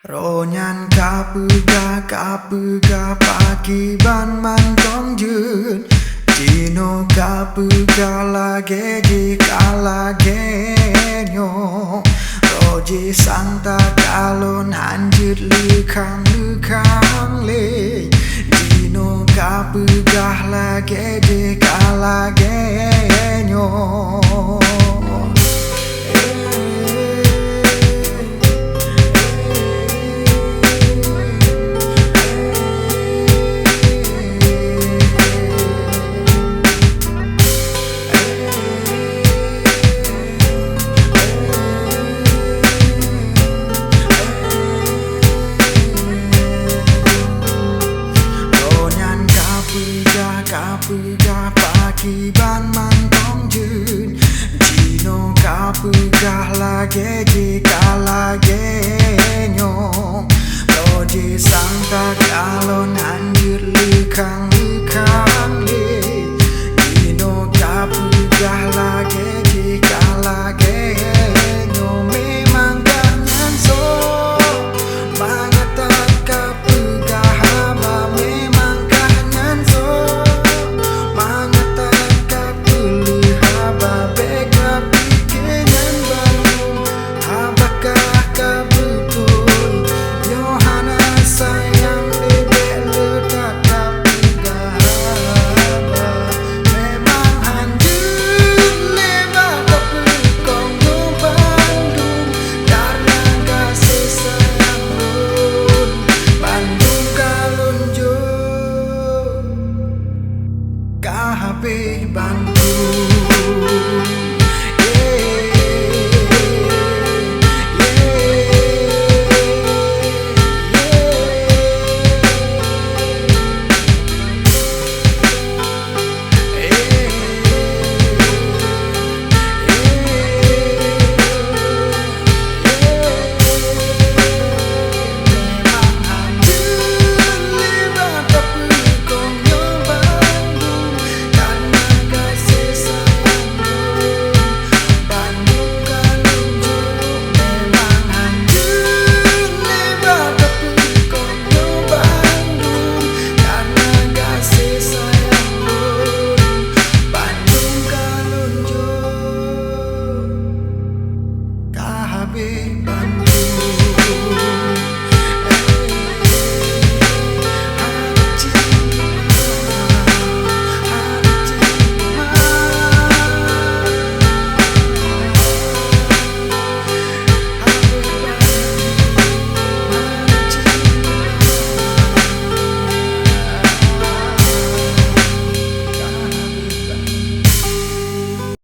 Ronyan kapega pagi ban mantong jun Cino kapega lage jika lage nyo Roji sangta kalon hanjut lukang le Cino kapega lage jika lage nyo kapega pagi ban mantong jun Cino kapega lage jika lage nyong Roji sangka kalon anjir lukang le Cino kapega lage jika lage nyong Memang ganyan so banget kapega haba memang ganyan so Bandung